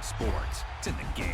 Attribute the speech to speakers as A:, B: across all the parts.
A: sports. It's in the game.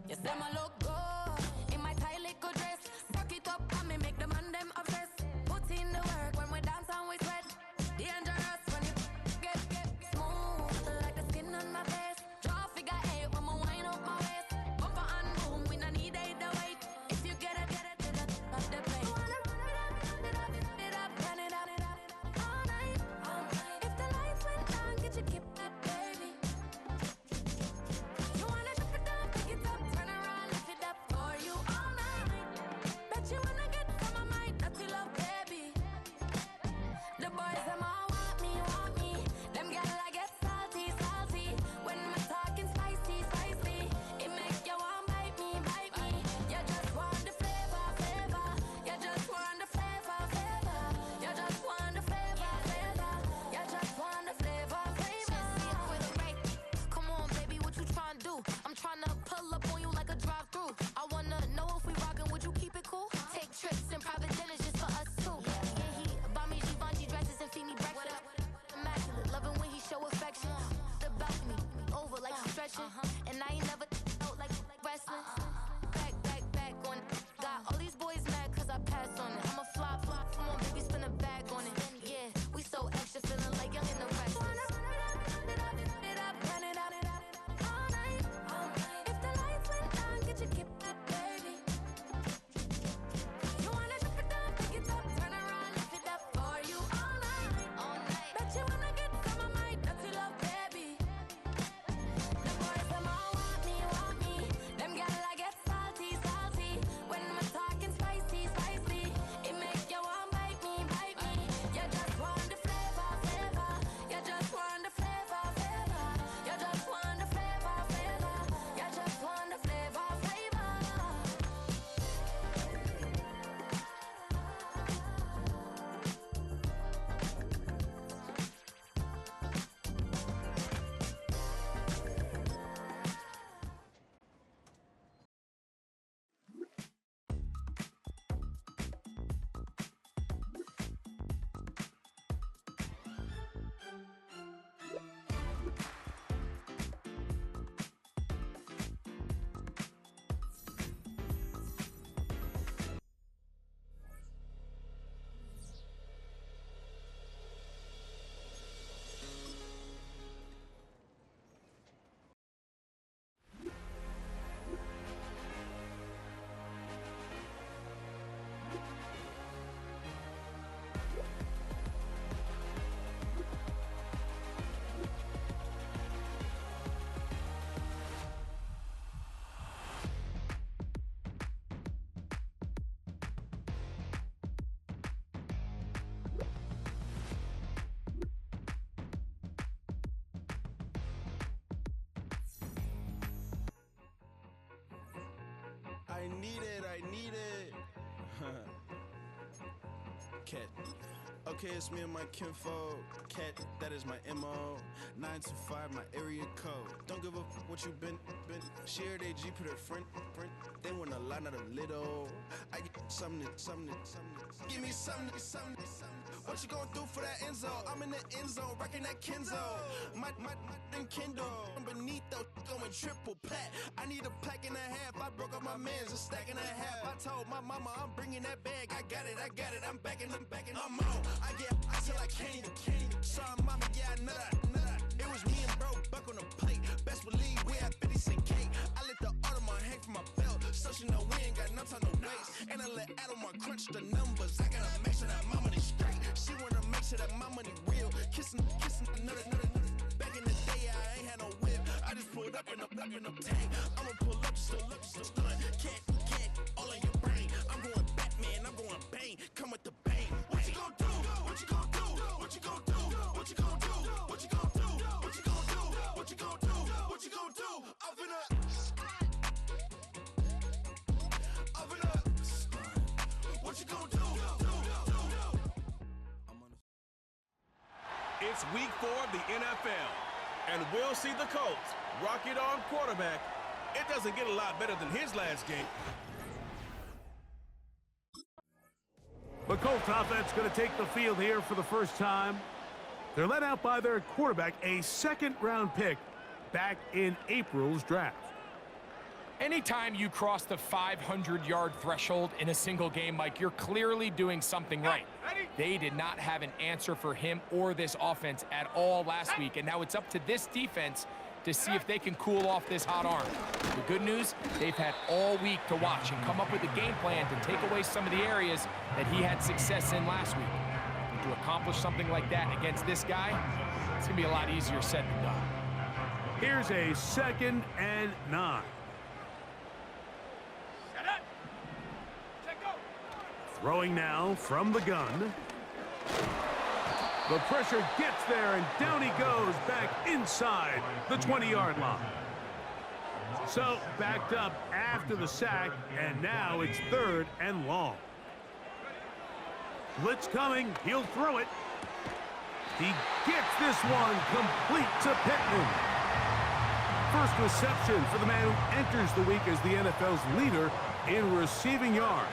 B: You say my look good in my tight little dress. Rock it up and me make the man them obsessed. Put in the work when we dance and we sweat. Dangerous when you get smooth like the skin on my face. Draw figure eight when we wind up my waist. Bumper and boom, we no need either wait. If you get it, off the plate. You wanna run it up, turn it up, all night. If the lights went down, get your keep that baby. You wanna drop it down, pick it up, turn around, lift it up for you all night.
A: need it. Cat. Okay, it's me and my kinfolk. Cat, that is my MO. 925, my area code. Don't give a what you been. Share they G, put her friend. They want a lot, not a little. I get something. Give me something. What you gonna do for that end zone? I'm in the end zone, rocking that Kenzo. My Kindle. I'm beneath though, going triple plat. I need a pack and a half. I broke up my mans, a stack and a half. I told my mama I'm bringing that bag. I got it. I'm backing. I'm on. I get till I can't. Sorry, mama, yeah, I know that. It was me and bro, buck on the plate. Best believe we had 50 cent cake. I let the Audemars hang from my belt. So she know we ain't got no time to waste. And I let Audemars crunch the numbers. I gotta make sure that my money straight. She wanna make sure that my money real. Kissing another. Back in the day, I ain't had no whip. I just pulled up in the tank. I'ma pull up, just stun. Can't, all in your brain. I'm going Batman, I'm going bang. Come with the bang. What you gon' do? What you gon' do? What you gon' do? What you gon' do? What you gon' do? What you gon' do? What you gon' do? What you gon' do? Up in a what you gon' do?
C: It's week 4 of the NFL, and we'll see the Colts rock it on quarterback. It doesn't get a lot better than his last game.
D: The Colts offense going to take the field here for the first time. They're led out by their quarterback, a second-round pick back in April's draft.
E: Anytime you cross the 500-yard threshold in a single game, Mike, you're clearly doing something right. They did not have an answer for him or this offense at all last week, and now it's up to this defense to see if they can cool off this hot arm. The good news, they've had all week to watch and come up with a game plan to take away some of the areas that he had success in last week. And to accomplish something like that against this guy, it's going to be a lot easier said than done.
D: Here's a 2nd and 9. Throwing now from the gun. The pressure gets there, and down he goes back inside the 20-yard line. So backed up after the sack, and now it's 3rd and long. Blitz coming. He'll throw it. He gets this one complete to Pittman. First reception for the man who enters the week as the NFL's leader in receiving yards.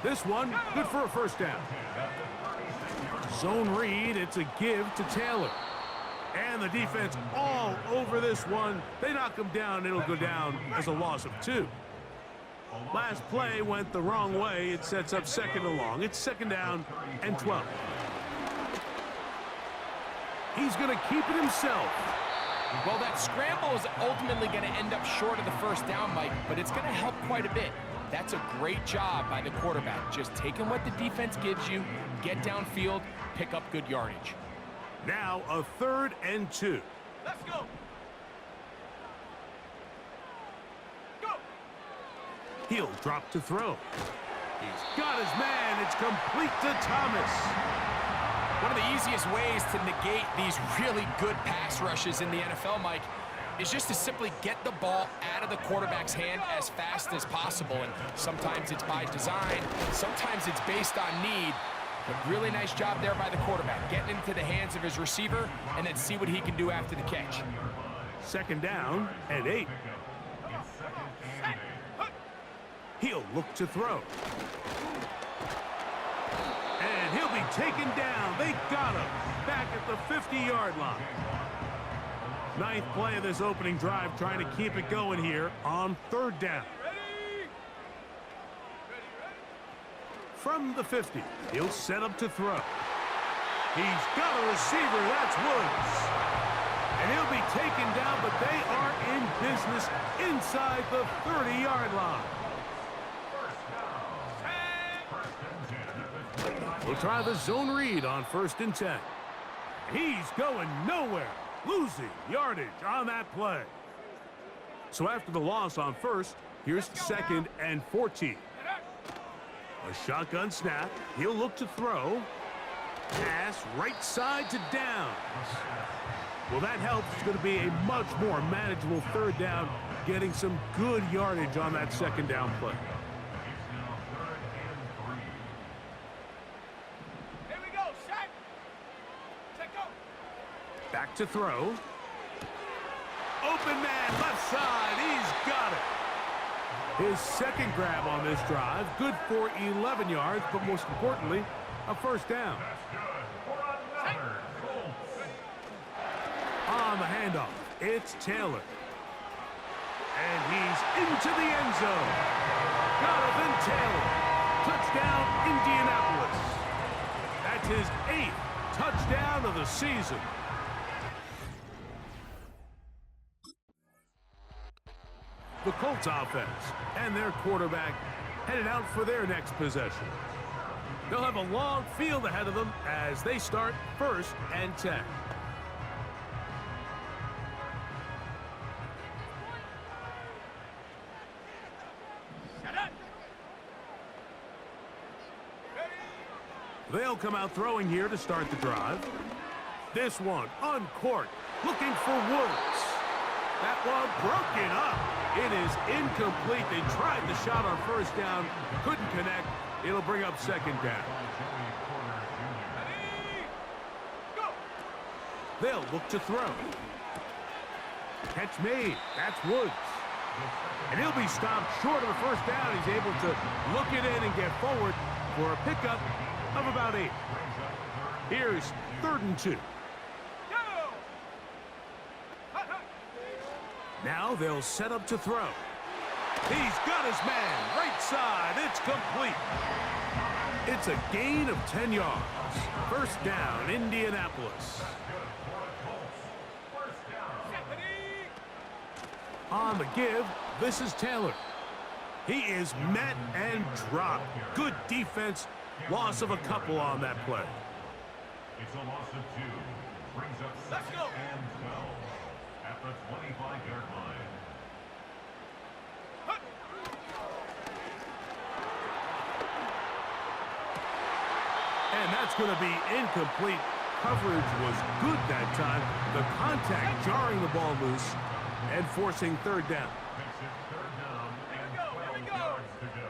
D: This one, good for a first down. Zone read, it's a give to Taylor. And the defense all over this one. They knock him down, it'll go down as a loss of 2. Last play went the wrong way. It sets up 2nd and long. It's 2nd down and 12. He's going to keep it himself.
E: Well, that scramble is ultimately going to end up short of the first down, Mike, but it's going to help quite a bit. That's a great job by the quarterback. Just taking what the defense gives you, get downfield, pick up good yardage.
D: Now a 3rd and 2.
E: Let's go.
D: He'll drop to throw. He's got his man. It's complete to Thomas.
E: One of the easiest ways to negate these really good pass rushes in the NFL, Mike, is just to simply get the ball out of the quarterback's hand as fast as possible. And sometimes it's by design, sometimes it's based on need. But really nice job there by the quarterback, getting into the hands of his receiver and then see what he can do after the catch.
D: 2nd down and 8. He'll look to throw. And he'll be taken down. They got him back at the 50-yard line. 9th play of this opening drive, trying to keep it going here on 3rd down. From the 50, he'll set up to throw. He's got a receiver, that's Woods. And he'll be taken down, but they are in business inside the 30-yard line. We'll try the zone read on 1st and 10. He's going nowhere. Losing yardage on that play. So after the loss on 1st, here's 2nd and 14. A shotgun snap. He'll look to throw. Pass right side to Downs. Well, that helps. It's going to be a much more manageable 3rd down, getting some good yardage on that 2nd down play. to throw. Open man, left side. He's got it. His second grab on this drive. Good for 11 yards, but most importantly, a first down. On the handoff, it's Taylor. And he's into the end zone. Jonathan Taylor. Touchdown, Indianapolis. That's his 8th touchdown of the season. The Colts offense and their quarterback headed out for their next possession. They'll have a long field ahead of them as they start 1st and 10. They'll come out throwing here to start the drive. This one uncorked, looking for Woods. That one broken up. It is incomplete. They tried the shot on first down, couldn't connect. It'll bring up second down. They'll look to throw. Catch made. That's Woods. And he'll be stopped short of the first down. He's able to look it in and get forward for a pickup of about 8. Here's 3rd and 2. Now they'll set up to throw. He's got his man, right side. It's complete. It's a gain of 10 yards. First down, Indianapolis. On the give, this is Taylor. He is met and dropped. Good defense. Loss of a couple on that play.
F: It's a loss of 2. Brings up 2nd and 12 at the 25-yard line.
D: And that's going to be incomplete. Coverage was good that time. The contact jarring the ball loose and forcing 3rd down.
F: Makes it 3rd down and 12 yards to go.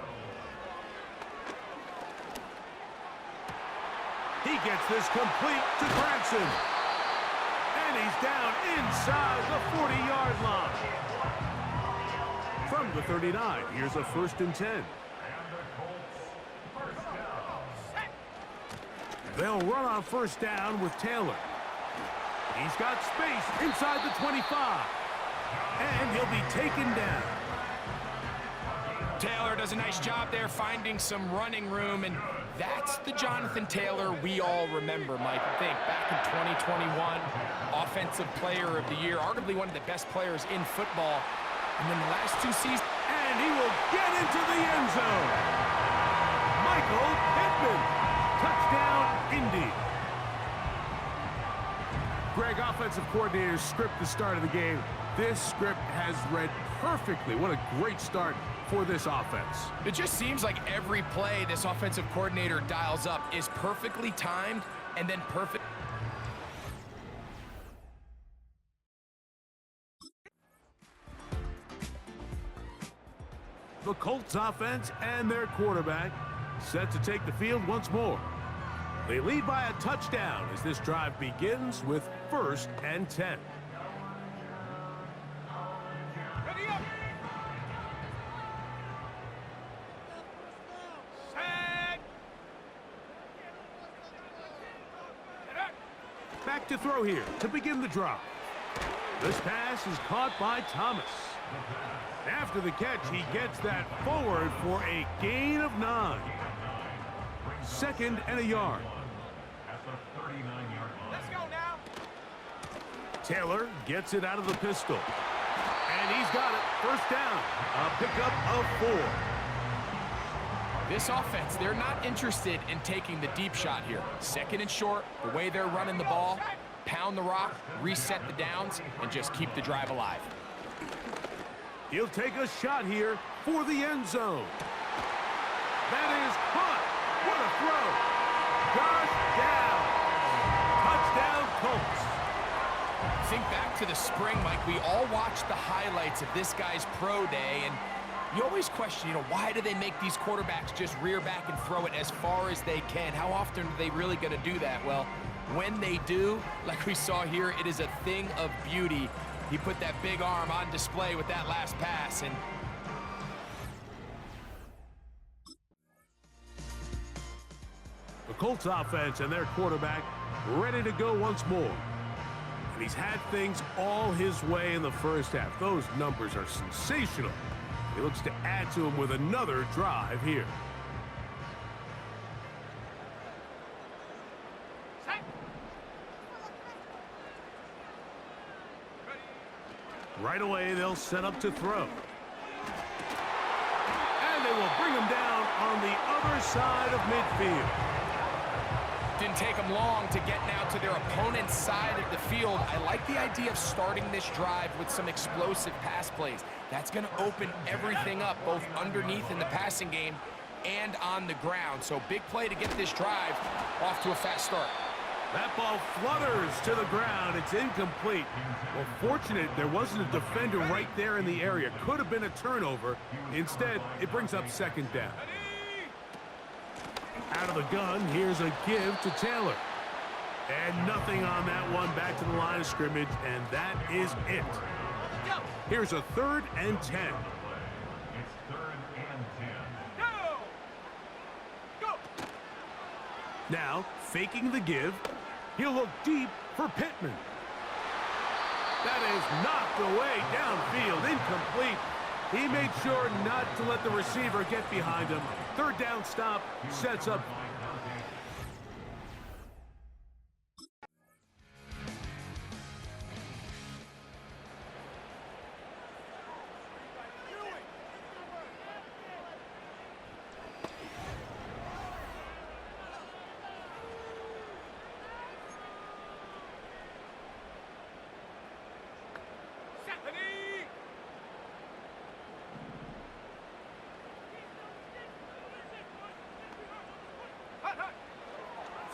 D: He gets this complete to Granson. And he's down inside the 40-yard line. From the 39, here's a 1st and 10. They'll run on first down with Taylor. He's got space inside the 25. And he'll be taken down.
E: Taylor does a nice job there finding some running room, and that's the Jonathan Taylor we all remember, Mike. Think back in 2021, Offensive Player of the Year, arguably one of the best players in football. And then the last 2 seasons.
D: And he will get into the end zone. Michael Pittman. Touchdown, Indy. Greg, offensive coordinator's script the start of the game. This script has read perfectly. What a great start for this offense.
E: It just seems like every play this offensive coordinator dials up is perfectly timed and then perfect.
D: The Colts offense and their quarterback set to take the field once more. They lead by a touchdown as this drive begins with 1st and 10. Back to throw here to begin the drive. This pass is caught by Thomas. After the catch, he gets that forward for a gain of 9. 2nd and a yard.
E: Let's go now.
D: Taylor gets it out of the pistol. And he's got it. First down. A pickup of 4.
E: This offense, they're not interested in taking the deep shot here. 2nd and short, the way they're running the ball, pound the rock, reset the downs, and just keep the drive alive.
D: He'll take a shot here for the end zone. That is caught. What a throw. Josh down. Touchdown, Colts.
E: Think back to the spring, Mike. We all watched the highlights of this guy's pro day, and you always question, why do they make these quarterbacks just rear back and throw it as far as they can? How often are they really going to do that? Well, when they do, like we saw here, it is a thing of beauty. He put that big arm on display with that last pass, and
D: the Colts offense and their quarterback ready to go once more. And he's had things all his way in the first half. Those numbers are sensational. He looks to add to them with another drive here. Right away, they'll set up to throw. And they will bring him down on the other side of midfield.
E: didn't take them long to get now to their opponent's side of the field. I like the idea of starting this drive with some explosive pass plays. That's going to open everything up, both underneath in the passing game and on the ground. So big play to get this drive off to a fast start.
D: That ball flutters to the ground. It's incomplete. Well, fortunate there wasn't a defender right there in the area. Could have been a turnover. Instead, it brings up second down. Out of the gun, here's a give to Taylor. And nothing on that one. Back to the line of scrimmage, and that is it. Here's a 3rd and 10.
F: It's 3rd and 10.
D: Go! Now, faking the give, he'll look deep for Pittman. That is knocked away downfield, incomplete. He made sure not to let the receiver get behind him. 3rd down stop sets up.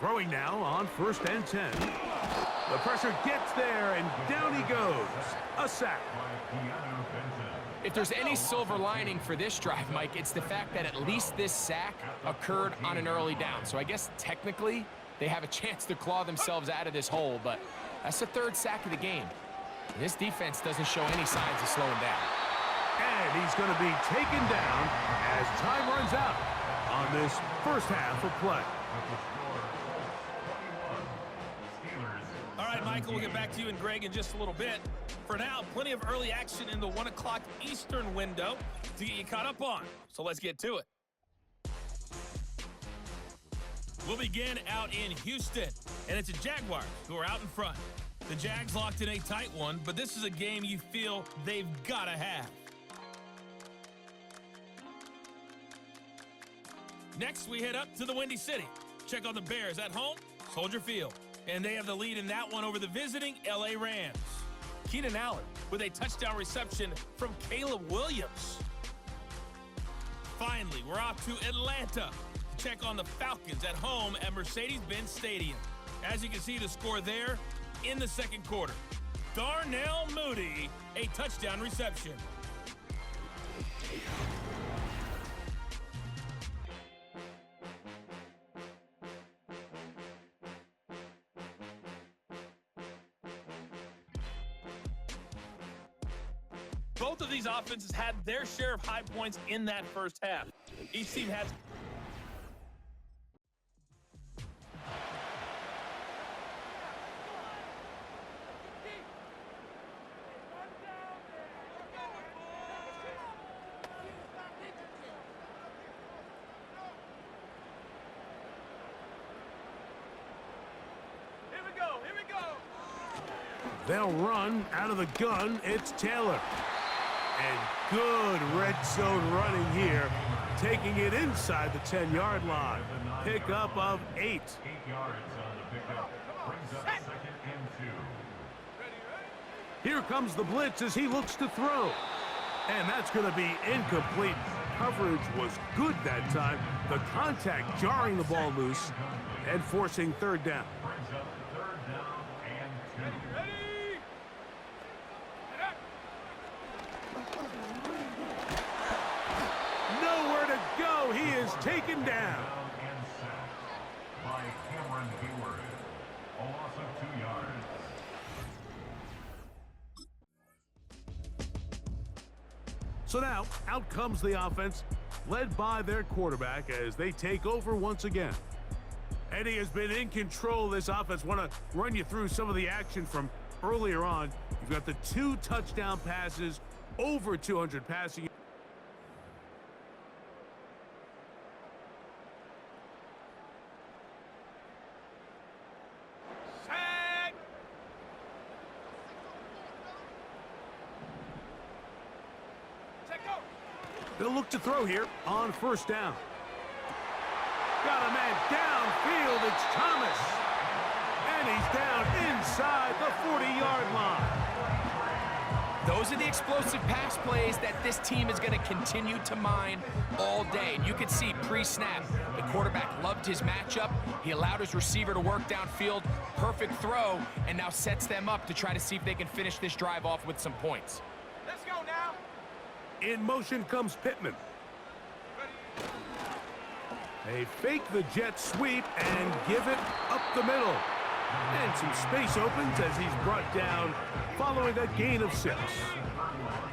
D: Throwing now on 1st and 10. The pressure gets there, and down he goes. A sack.
E: If there's any silver lining for this drive, Mike, it's the fact that at least this sack occurred on an early down. So I guess technically they have a chance to claw themselves out of this hole, but that's the 3rd sack of the game. This defense doesn't show any signs of slowing down.
D: And he's going to be taken down as time runs out on this first half of play.
G: All right, Michael, we'll get back to you and Greg in just a little bit. For now, plenty of early action in the 1 o'clock Eastern window to get you caught up on. So let's get to it. We'll begin out in Houston, and it's the Jaguars who are out in front. The Jags locked in a tight one, but this is a game you feel they've got to have. Next, we head up to the Windy City. Check on the Bears at home, Soldier Field. And they have the lead in that one over the visiting L.A. Rams. Keenan Allen with a touchdown reception from Caleb Williams. Finally, we're off to Atlanta to check on the Falcons at home at Mercedes-Benz Stadium. As you can see, the score there in the 2nd quarter. Darnell Mooney, a touchdown reception. Both of these offenses had their share of high points in that first half. Each team has... Here we go.
D: They'll run out of the gun. It's Taylor. And good red zone running here, taking it inside the 10-yard line. Pickup of 8.
F: 8 yards on the pickup. Brings up 2nd and 2.
D: Here comes the blitz as he looks to throw. And that's going to be incomplete. Coverage was good that time. The contact jarring the ball loose and forcing 3rd down.
F: Brings up 3rd down and 2.
D: Nowhere to go. He is taken down.
F: And sacked by Cameron Hayward.
D: So now, out comes the offense, led by their quarterback as they take over once again. Eddie has been in control of this offense. Want to run you through some of the action from earlier on. You've got the 2 touchdown passes, over 200 passing. They'll look to throw here on first down. Got a man downfield. It's Thomas. And he's down inside the 40-yard line.
E: Those are the explosive pass plays that this team is going to continue to mine all day. And you can see pre-snap, the quarterback loved his matchup. He allowed his receiver to work downfield. Perfect throw, and now sets them up to try to see if they can finish this drive off with some points.
G: Let's go now.
D: In motion comes Pittman. They fake the jet sweep and give it up the middle. And some space opens as he's brought down following a gain of 6.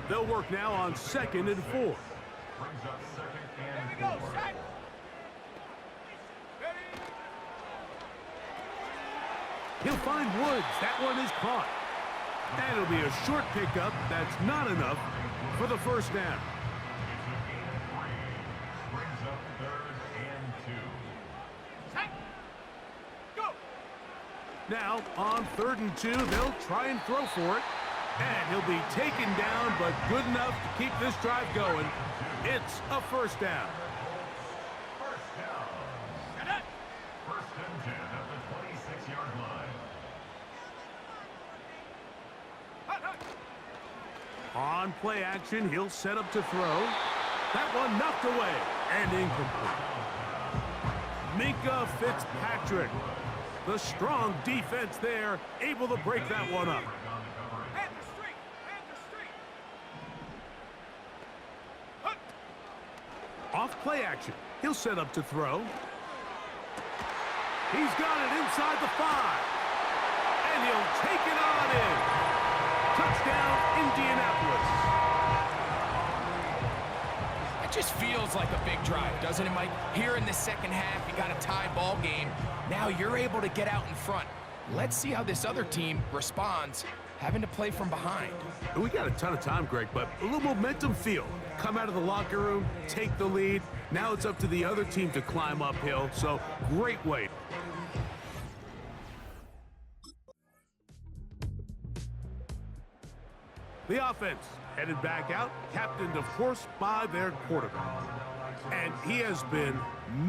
D: They'll work now on 2nd and 4.
F: Brings up 2nd and 4.
D: He'll find Woods. That one is caught. And it'll be a short pickup. That's not enough for the first down.
F: Brings up 3rd and 2.
G: Go.
D: Now, on 3rd and 2, they'll try and throw for it. And he'll be taken down, but good enough to keep this drive going. It's a first down.
F: First down. 1st and 10 at the 26-yard line.
D: On play action, he'll set up to throw. That one knocked away and incomplete. Minka Fitzpatrick, the strong defense there, able to break that one up. Off play action, he'll set up to throw. He's got it inside the 5. And he'll take it on in. Touchdown, Indianapolis.
E: It just feels like a big drive, doesn't it, Mike? Here in the second half, you got a tie ball game. Now you're able to get out in front. Let's see how this other team responds, having to play from behind.
D: We got a ton of time, Greg, but a little momentum feel. Come out of the locker room, take the lead. Now it's up to the other team to climb uphill, so great way. The offense headed back out, captained, of course, by their quarterback. And he has been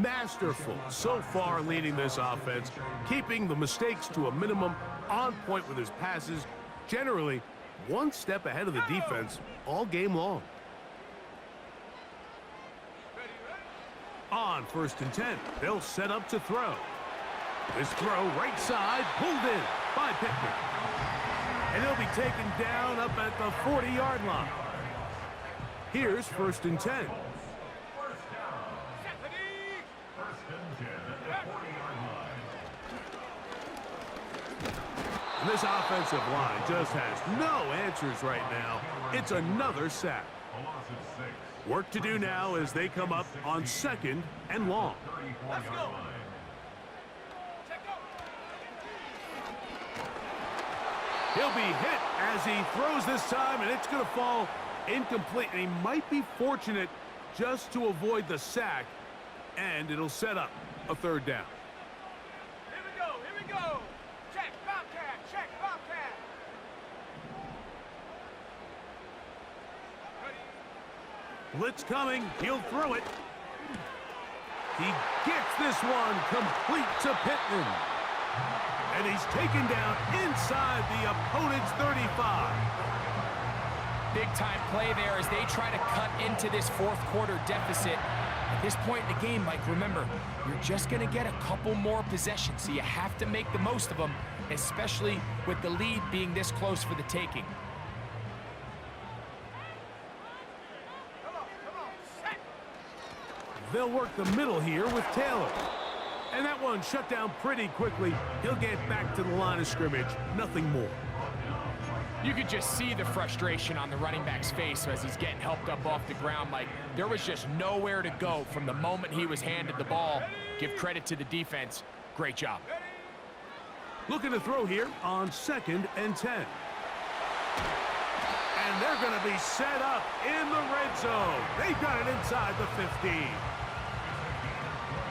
D: masterful so far leading this offense, keeping the mistakes to a minimum, on point with his passes, generally one step ahead of the defense all game long. On 1st and 10, they'll set up to throw. This throw right side, pulled in by Pittman. And he'll be taken down up at the 40-yard line. Here's 1st and 10.
F: First down. 1st and 10 at the 40-yard line.
D: And this offensive line just has no answers right now. It's another sack.
F: A loss of 6.
D: Work to do now as they come up on 2nd and long.
F: 34-yard line.
D: He'll be hit as he throws this time, and it's going to fall incomplete. And he might be fortunate just to avoid the sack, and it'll set up a 3rd down.
G: Here we go. Check, Bobcat.
D: Blitz coming, he'll throw it. He gets this one complete to Pittman. And he's taken down inside the opponent's 35.
E: Big-time play there as they try to cut into this 4th quarter deficit. At this point in the game, Mike, remember, you're just going to get a couple more possessions, so you have to make the most of them, especially with the lead being this close for the taking.
D: They'll work the middle here with Taylor. And that one shut down pretty quickly. He'll get back to the line of scrimmage. Nothing more.
E: You could just see the frustration on the running back's face as he's getting helped up off the ground, Mike. There was just nowhere to go from the moment he was handed the ball. Give credit to the defense. Great job.
D: Looking to throw here on 2nd and 10. And they're going to be set up in the red zone. They've got it inside the 15.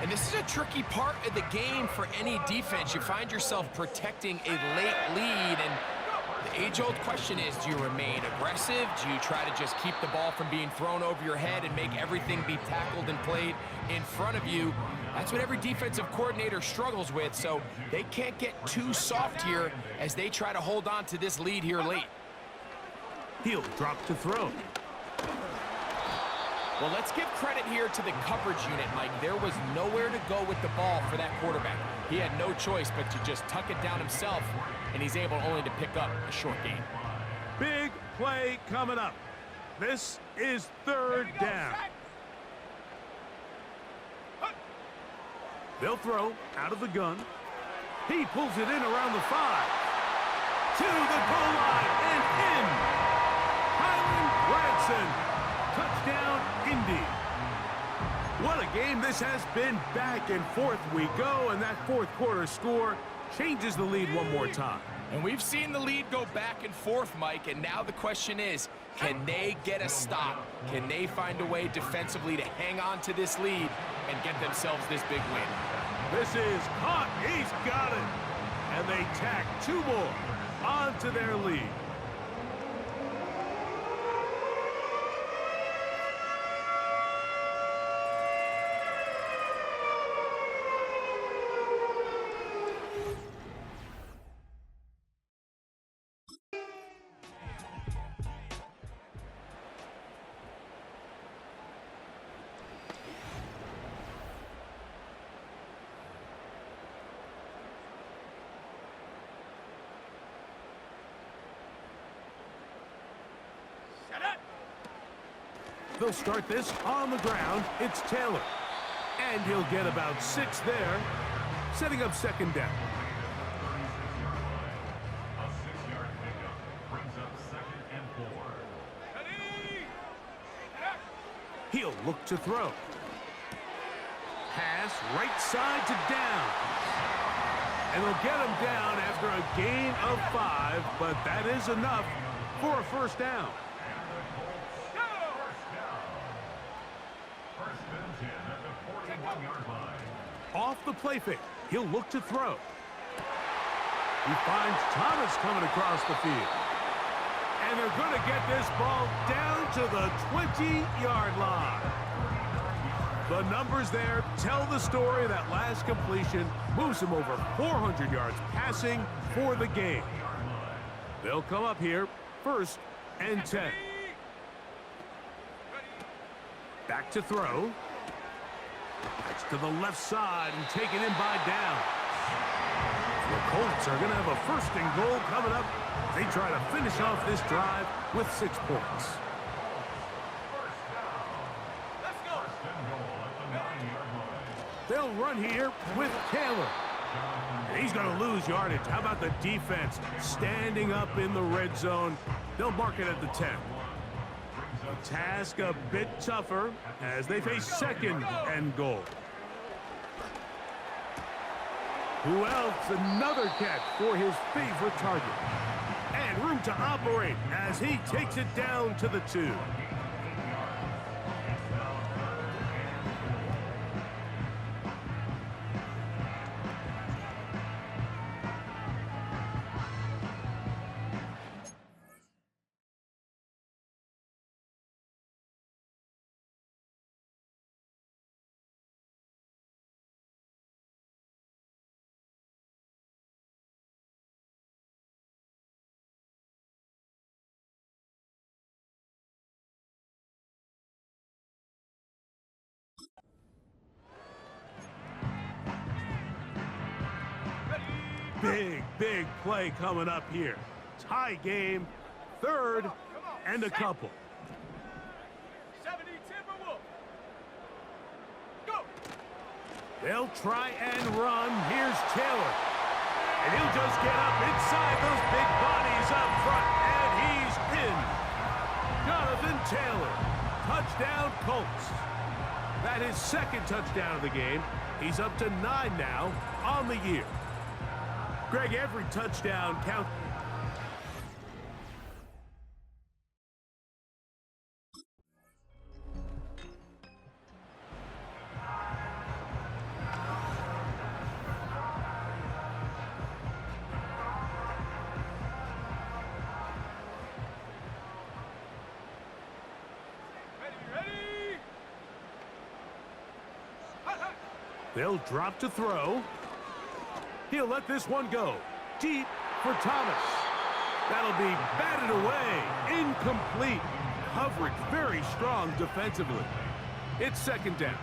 E: And this is a tricky part of the game for any defense. You find yourself protecting a late lead, and the age-old question is, do you remain aggressive? Do you try to just keep the ball from being thrown over your head and make everything be tackled and played in front of you? That's what every defensive coordinator struggles with, so they can't get too soft here as they try to hold on to this lead here late.
D: He'll drop to throw.
E: Well, let's give credit here to the coverage unit, Mike. There was nowhere to go with the ball for that quarterback. He had no choice but to just tuck it down himself, and he's able only to pick up a short gain.
D: Big play coming up. This is 3rd down. They'll throw out of the gun. He pulls it in around the 5. To the goal line and in. Highland Branson. Touchdown, Indy. What a game this has been. Back and forth we go, and that 4th quarter score changes the lead one more time.
E: And we've seen the lead go back and forth, Mike, and now the question is, can they get a stop? Can they find a way defensively to hang on to this lead and get themselves this big win?
D: This is caught. He's got it. And they tack 2 more onto their lead. They'll start this on the ground. It's Taylor. And he'll get about 6 there, setting up 2nd down.
F: A 6-yard pickup brings up 2nd and 4.
D: He'll look to throw. Pass right side to down. And they'll get him down after a gain of 5, but that is enough for a 1st down. Off the play fake, he'll look to throw. He finds Thomas coming across the field. And they're going to get this ball down to the 20-yard line. The numbers there tell the story. That last completion moves him over 400 yards passing for the game. They'll come up here, 1st and 10. Back to throw. That's to the left side and taken in by down. The Colts are going to have a 1st and goal coming up. They try to finish off this drive with 6 points. They'll run here with Taylor. And he's going to lose yardage. How about the defense standing up in the red zone? They'll mark it at the 10. A task a bit tougher as they face 2nd and goal. Who else? Another catch for his favorite target. And room to operate as he takes it down to the 2. Big play coming up here. Tie game, 3rd and a couple.
G: 70 Timberwolves. Go.
D: They'll try and run. Here's Taylor. And he'll just get up inside those big bodies up front. And in. Jonathan Taylor. Touchdown, Colts. That is second touchdown of the game. He's up to 9 now on the year. Greg, every touchdown counts. They'll drop to throw. He'll let this one go. Deep for Thomas. That'll be batted away. Incomplete. Coverage very strong defensively. It's second down.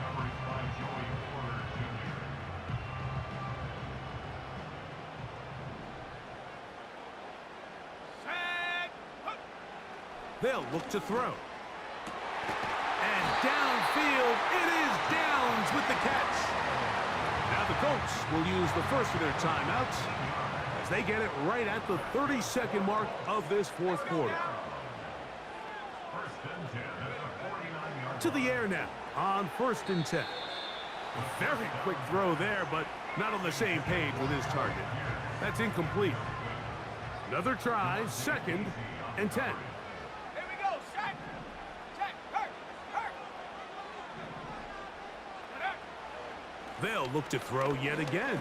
D: They'll look to throw. And downfield, it is Downs with the catch. Now the Colts will use the first of their timeouts as they get it right at the 32nd mark of this fourth quarter. To the air now on 1st and 10. A very quick throw there, but not on the same page with his target. That's incomplete. Another try, 2nd and 10. They'll look to throw yet again.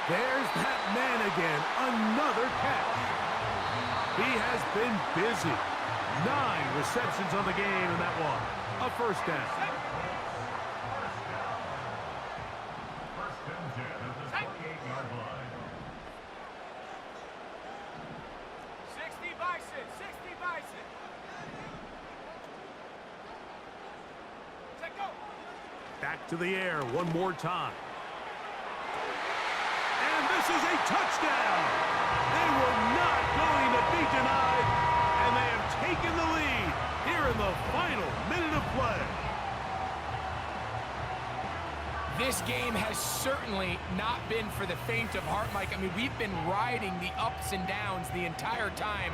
D: There's that man again. Another catch. He has been busy. 9 receptions on the game in that one. A first down.
F: First and 10 at the 28-yard line.
E: 60 Bison, 60 Bison. Set go.
D: Back to the air one more time. And this is a touchdown. They were not going to be denied, and they have taken the lead here in the final minute of play.
E: This game has certainly not been for the faint of heart, Mike. I mean, we've been riding the ups and downs the entire time,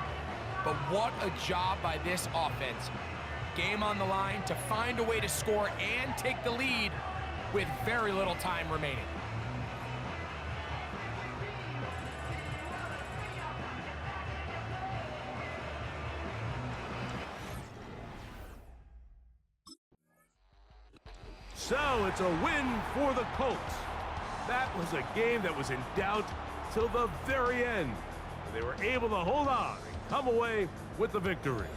E: but what a job by this offense. Game on the line to find a way to score and take the lead with very little time remaining.
D: So it's a win for the Colts. That was a game that was in doubt till the very end. They were able to hold on and come away with the victory.